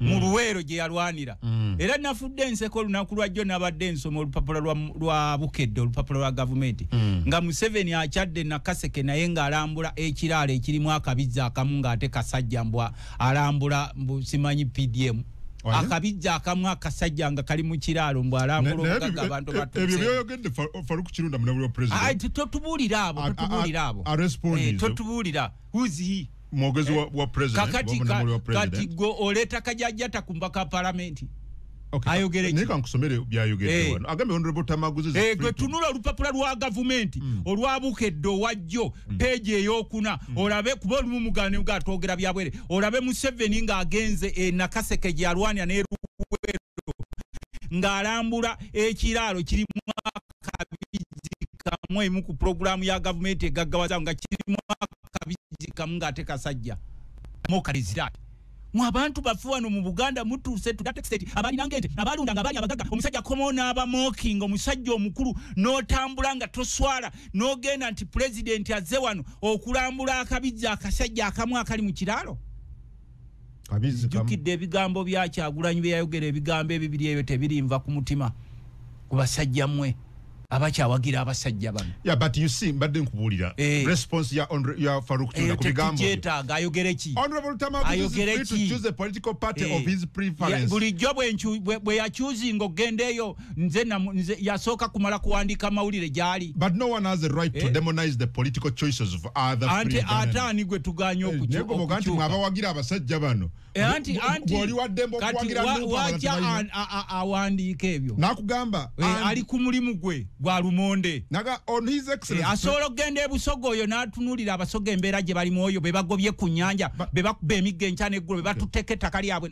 mu Luweero gye yalwanira era nafudde enseko olunaku lwajjo nabadde nsoma olupapula lwa Bukedde olupapula lwa gavumenti nga Museveni akyadde Nakaseke naye ng'alambula ekiraalo ekirimu akabizza akamu ng'ate kasajja mbwa alambula simanyi PDM akabijja akamu akasajja nga kali mu kiraalo mbwa alambula obugaga abantu batuuse
ebyo byoyogedde Faruku Kirunda munabuli wa president
totubuulira abo totubuulira who's he
mwogezi wa president
kati go oleta kajajata kumbaka parliament ayogere
nika nkusomere byayogedde wano agambe honorable Tamaguzi
gwe tunula olupapula lwa government olwabukedde wajjo page eyokuna olabe kuba olumu mugane gatogera byabwere olabe Museveni nga agenze Nakaseke gye alwanya ne Luweero ng'alambula ekiraalo kiri mu kamwe mu ku program ya government egaggawaza nga kiri mu kamu ng'ate kasajja mokalizirati mu abantu bafuwano mu Buganda mutuuse to that extent abalina ngente abalunda nga bali abagaga omusajja komona aba mocking omusajja omukulu n'otambula nga toswala n'ogenda nti president azze wano okulambula akabijja akasajja akamu akali mu kiraalo jukidde ebigambo bya Kyagulanyi byayogera ebigambo ebibiri ebyo tebirinva ku mutima ku basajja mmwe abakyawagira abasajja bano
but you see mbadde nkubulira response ya Faruku Kirunda ku bigambo
yetaga ayogere ki
honorable Tamaguzi is free to choose a political party of his preference
buli job bwe ya choosing ogendeyo nze yasooka kumala kuwandika mawulire gyali
but no one has the right to demonize the political choices of other free
atani gwe tuganya
okukyuka muganti mwabawagira abasajja bano
anti
bwoli waddembo okuwagira
awandiika ebyo
nakugamba
ali ku mulimu gwe gwa lumonde
naga on his excellence
asobola okugenda ebusogo oyo n'atunulira abasoga embeera gye balimu oyo be bagobye ku nnyanja be bakuba emigga enkya n'eggulu be batutteka ettaka lyabwe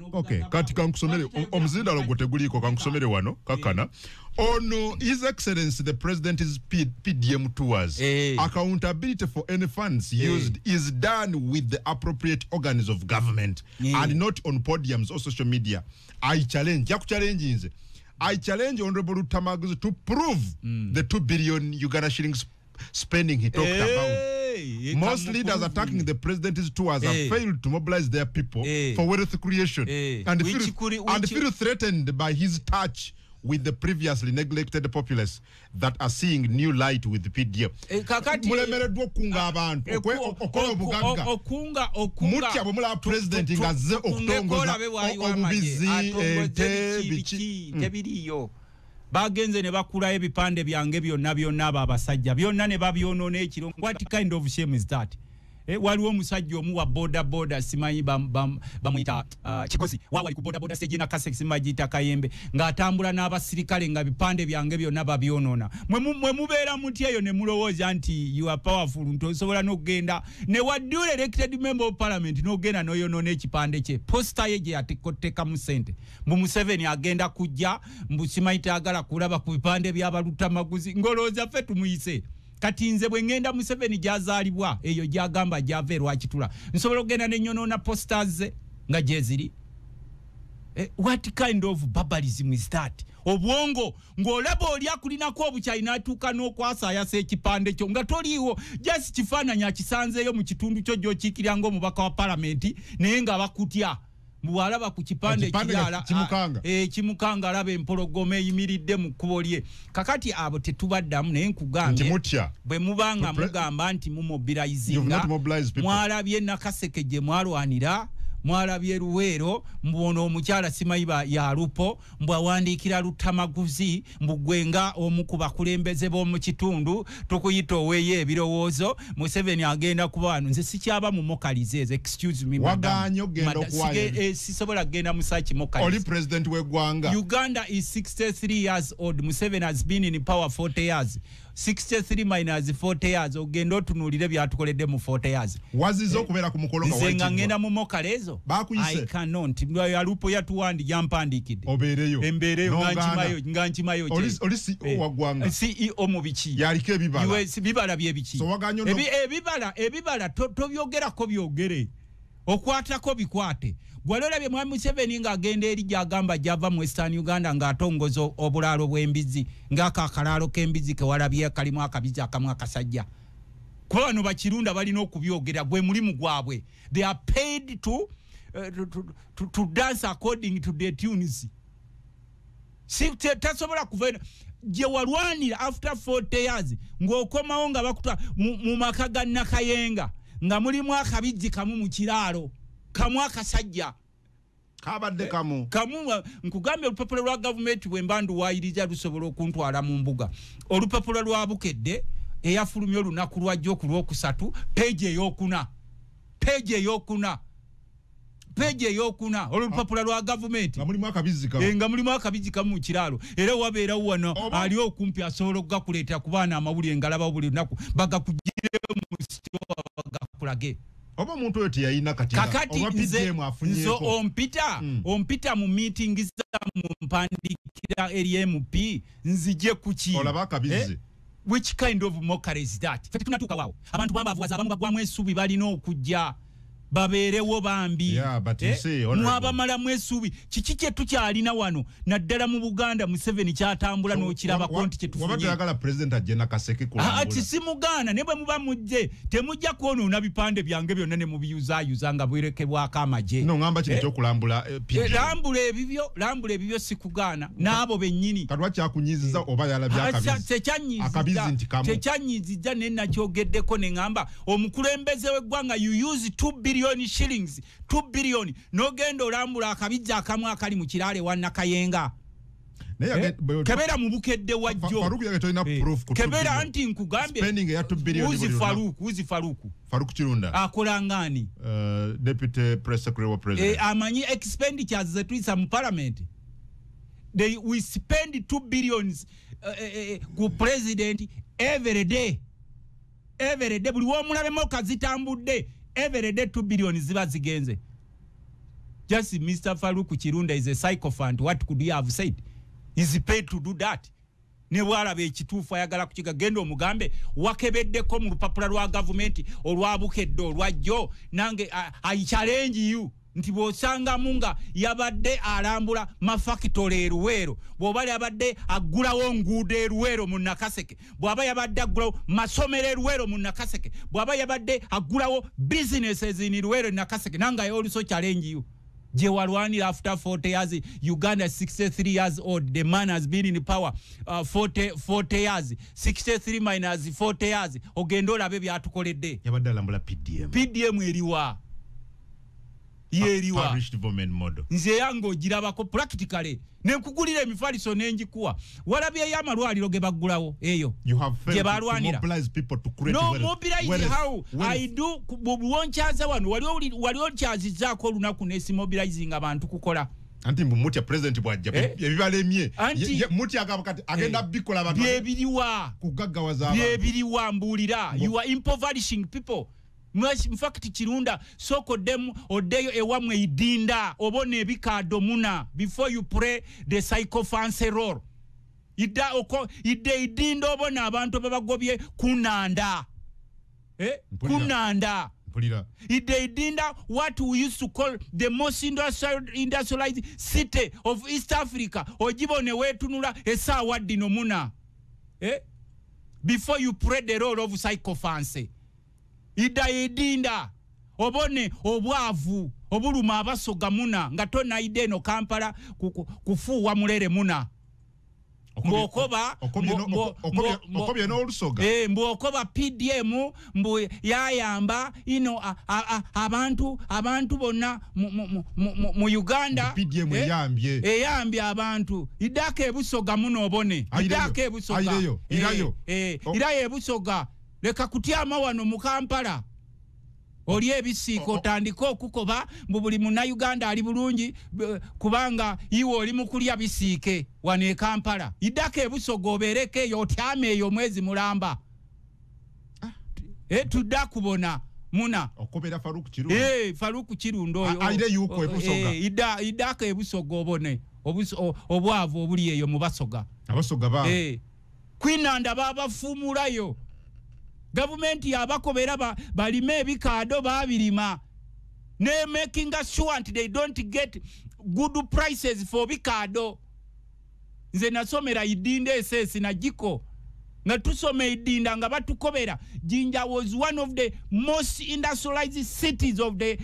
kati kankusomere omuzindalo gwe teguliiko kankusomere wano kakana on his excellency the president's PDM tours accountability for any funds used is done with the appropriate organs of government and not on podiums or social media. I challenge Honorable Tamaguzi to prove the 2 billion Uganda shillings spending he talked about. Most leaders attacking the president's tours have failed to mobilize their people for wealth creation and feel threatened by his touch with the previously neglected populace that are seeing new light with the PDM. Mulemereddwa okunga abantu okola obugagga mutya bwe mula president ngazze okutongoza obubizi
tebiriyo bagenze ne bakula ebipande byange byonna abo abasajja byonna ne babyonoona ekiro. What kind of shame is that? Waliwo omusajja omu wa boda simanyi bamuyita Kikozi wawali ku boda stage na Nakaseke simagiyita Kayembe ng'atambula n'abasirikale nga bipande byange byonna babyonoona. Mwe mubeera muti eyo ne mulowooza nti you are powerful ntosobola n'okugenda ne waddula elected member of parliament n'ogenda n'oyonoona ekipande kye posta ye gye yateekoteka mu ssente mbu Museveni agenda kujja mbu simanyi taagala kulaba ku bipande by'abalutamaguzi ng'olowooza ffe tumuyise. Kati nze bwe ngenda Museveni gyazaalibwa eyo gyagamba gyava lwakitula nsobola okugenda n'ennyonoona posters nga gyeziri. What kind of barbarism is that? Obwongo ng'olaba oli akulinako obukyayi n'atuuka n'okwasaayasa ekipande kyo nga toliiwo just kifaananyi akisanzeeyo mu kitundu kyo gy'okiikirira ng'omubaka wa palamenti naye nga bakutya muwalaba ku kipande kirala kimukanga alaba empologoma eyimiridde mu kkubo lye. Kakati abo tetubaddamu naye nkugambye bwe mubanga mugamba nti mumobilizinga mwalabye Nakaseke gye mwalwanira mwalabye Luweero mbuono omukyala simayiba ya lupo mbwawandiikira Lutamaguzi mbugwenga omu ku bakulembeze b'omu kitundu tukuyita oweeyo ebirowoozo Museveni agenda kuba wano nze sikyaba mu mokalize excuse me
waganyo genda okuwaya
sisobola kugenda mu saaki mokalize
oli president w'eggwanga.
Uganda is 63 years old. Museveni has been in power 40 years. 63 minus 40 years ogenda otunulire byatukoledde mu 40 years
wazizo kubera ku mukolo ka
waiti ngena mu mokalezo
bakuyise
I cannot yalupo yatuwandi yampandikide
obereyo
embereyo nganchimayo
olisi wagwanga
CEO mu biki
yalike bibala
US bibala byebiki
so waganyo
ebibala tobyogerako byogere okwatako bikwate gwalolabye mwami Museveni nga agenda eri gyagamba java mu Western Uganda ng'atongoza obulalo bw'embizi ng'akakalalo k'embizi kewalabye kalimu akabizi akamu akasajja kuba bano bakirunda balina okubyogera gwe mulimu gwabwe they are paid to dance according to their tunes si tasobola kuva gye walwanira after 40 years ng'okomawo nga bakutwa mu maka ga Nakayenga nga mulimu akabizi kamu mu kiralo kamu akasajja
kabadde kamu
nkugambe olupapula lwa government bwembandu wayiriza lusobola okuntwala mu mbuga olupapula lwa Bukedde eyafulumye olunaku lwajjo ku lwokusatu page eyokuna olupapula lwa government
nga mulimu akabizi
kamu mu kiralo era wabeera wano ali okumpi asobola okugakuleeta ku baana amawulire ngalaba buli lunaku bagakugire mu store bagakulage
oba muntu oyo teyayina katika oba PDM afunyeko
ompita mu meeting za mu mpandikira eri MP nzije kuki
olaba kabizi
which kind of mockery is that fete tunatuka wao abantu bambavuza abamu bagwa esubi balina okujja baberewo bambi mwaba mala mwesubi kiki tukyalina wano naddala mu Buganda mu 7 kyatambula n'okiraba konti kyetufunye
wabagala president ajena kaseke kulambula
ati simugana nebwe muba mujje temujja kuona bipande byange byonna ne mubiyuza nga bwerekebwako amaje
no ngamba kino kyokulambula
lambula ebibyo sikugana n'abo bennyini
kadwa kyakunyiziza oba yalabya akabizi nti kamu
tekyanyiziza ne nakyogeddeko ne ngamba omukulembeze w'eggwanga you use 2 billion shillings 2 billion nogenda olambula akabizi akamu akali mu kirale wa Nakayenga kebera mu Bukedde wajjo kebera anti nkugambye
spending ya 2 billion
uzi Faruku
Kirunda
akola ngani
deputy press secretary wa president
amanyi expenditures zetwisa mu parliament we spend 2 billions ku president every day buli womulabe moka zitambudde every day 2 billion ziba zigenze just Mr. Faruku Kirunda is a sycophant what could he have said is paid to do that ne walabe ekituufu ayagala kukiga gendo omugambe wakebeddeko mu lupapula lwa government olwa Bukedde olwajjo nange I challenge you nti bosanga munga yabadde alambula mafactory eruwero bwobali abadde agulawo nguudo eruwero mu Nakaseke bwaba yabadde agulawo masomero eruwero mu Nakaseke bwaba yabadde agulawo businesses in Ruwero Nakaseke nanga also challenge you je walwanira after 40 years Uganda 63 years old the man has been in power 40 years 63 minus 40 years ogendo labe byatukoledde
yabadde alambula PDM
eriwa yeriwa
parish development model
nze yango girabako practically nenkugulira emifaliso nenjikuwa walabye yamalwaliro ge baggulawo eyo
you have failed to mobilize people to create
no mobilize how I do buwonchaza wano waliwo kyazizaako olunaku nesi mobilizing abantu kukola
anti mutya president bwajja ebibalemye mutya akabakati agenda bikola abantu
byebiriwa
kugaggawaza abantu
byebiriwa mbulira you are impoverishing people in fact Kirunda soko dem odeyo ewamwe idinda obone ebikado muna before you pray the psychophancy role idinda obona abantu babagobye kunanda kunanda idinda what we used to call the most industrialized city of East Africa ojibone wetunula esawa dino muna before you pray the role of psychophancy idinda obone obwavu obuluma abasoga muna nga tona ideno Kampala kufuwa mulere muna mbokoba
okobye no olusoga
mbokoba PDM mbu yayamba abantu bonna mu Uganda
PDM
eyambye abantu idake ebusoga muno obone idake ebusoga
irayo
ebusoga leka kutyama wano mu Kampala oli ebisiiko otandika okukoba mbu buli munnayuganda ali bulungi kubanga iwe oli mu kulya bisiike wano e Kampala iddako ebusoga obeereko eyo otyame eyo mwezi mulamba tudda kubona muna
okobera
Faruku Kirundo oyo
aire yuko ebusoga
iddako ebusoga obone obwavu obuli eyo mu basoga
abasoga ba
kwinanda babafumulayo Government yabakobera balime ebikado babirima ne making sure they don't get good prices for bikado nze nasomera idinde esesi na jiko nga tusome idinda nga batukobera Jinja was one of the most industrialized cities of the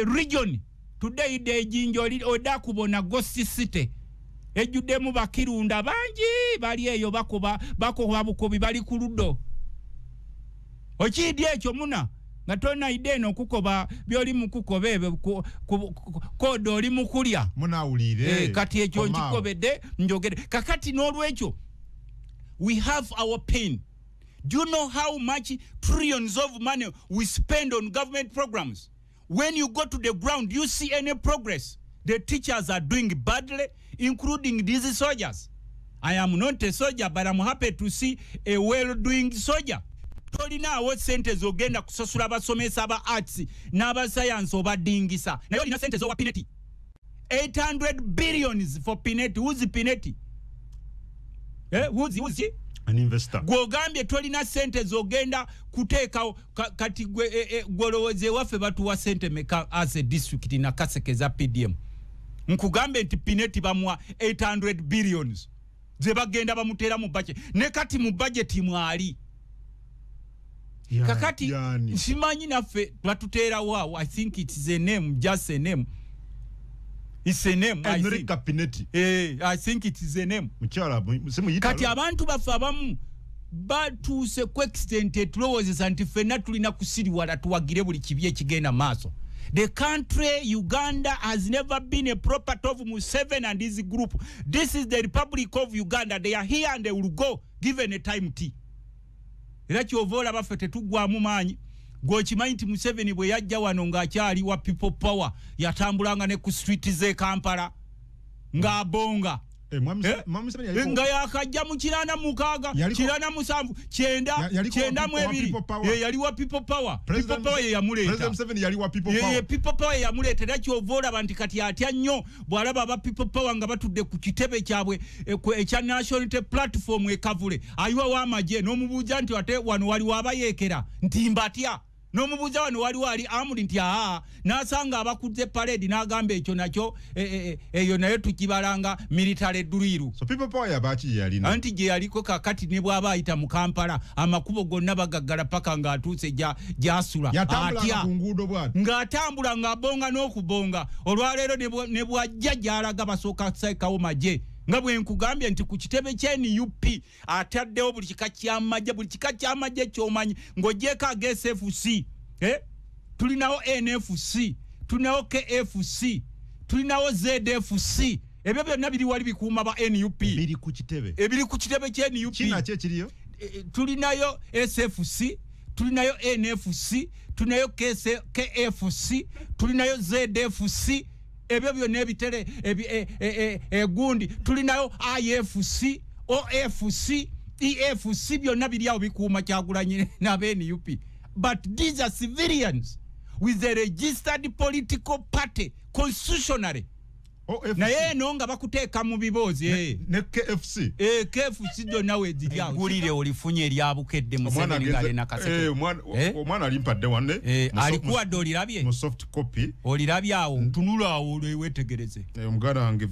region today the Jinja oda kubona ghost city ejudemu bakirunda banji bali eyo bakoba bukobi bali kuludo Ochidi ekyo muna nga tona ideno kukoba byoli mukukoba ebe kodo oli mukulya
muna ulire
kati ekyo nkikobedde njogere kakati n'olwekyo we have our pain. Do you know how much trillions of money we spend on government programs? When you go to the ground, do you see any progress? The teachers are doing badly, including these soldiers. I am not a soldier, but I'm happy to see a well-doing soldier. Tolina awo sente zogenda kusasula abasomesa aba arts n'aba science oba dingisa nayo lina sente zowa Pineti 800 billions for Pineti. Who's Pineti? Who's
an investor?
Gwogambye tolina sente zogenda kuteeka kati gwolowooze waffe batuwa sente meka as a district na Kaseke za PDM. Nkugambe nti Pineti bamuwa 800 billions ze bagenda bamuteera mu budget ne kati mu budget mwali kakati simanyi naffe batutera wow. I think it is a name, just a name. It's a name.
Enrique Pineti.
I think it is a name. Kati abantu baffe abamu batuuse ku extent etulowoozesa nti ffenna tulina kusiriwala tuwagire buli kibi ekigenda maaso. The country Uganda has never been a property of Museveni and his group. This is the Republic of Uganda. They are here and they will go given a time T. Era kyovola baffe tetugwamu maanyi gwokimanyi nti Museveni bwe yajja wano ng'akyali wa people power yatambulanga ne ku street z'e Kampala ng'abonga nga yakajja mu 96 97 yali wa people power. People power ye yamuleeta people power yamuleeta era kyovola banti kati atya nnyo bw'alaba aba people power nga batudde ku kitebe kyabwe ekya national platform ekavule ayiwa w'amagye n'omubuuza nti ate wano waliwo abayeekera nti mbatya n'omubuuza wano waliwo ali amuli nti n'asanga abakuze parade n'agamba ekyo nakyo eyo nayo tukibalanga military drill.
So people power yabachi yalina
anti gye yaliko kakati ne bw'aba ayita mu Kampala amakubo gonna bagaggala paka ng'atuuse gy'asula
atya
ng'atambula ng'abonga n'okubonga olwaleero ne bw'ajja gy'alaga basooka saikawo magye nga bwe nkugambye nti ku kitebe ky'NUP ataddewo buli kika ky'amagye ky'omanyi ng'ogyeko SFC tulinawo NFC tulinawo KFC tulinawo ZFC ebyo byonna biri wali bikuuma ba NUP
biri ku kitebe
ky'NUP
kinakye kiriyo
tulinayo SFC tulinayo NFC tulinayo KFC tulinayo ZFC ebyo byonna ebitere egundi tulinayo IFC OFC EFC byonna biri awo bikuuma Kyagulanyi n'aba-NUP. But these are civilians with a registered political party constitutionally. Naye no nga bakuteeka mu biboozi
ne KFC
KFC byonna weziri awo gulire olifunye eryabukedde Museveni ngale na Kaseke
omwana alimpadde wanne
alikuwadde olirabye
mu soft copy
olirabye awo ntunula awo wetegereze
omuganda wange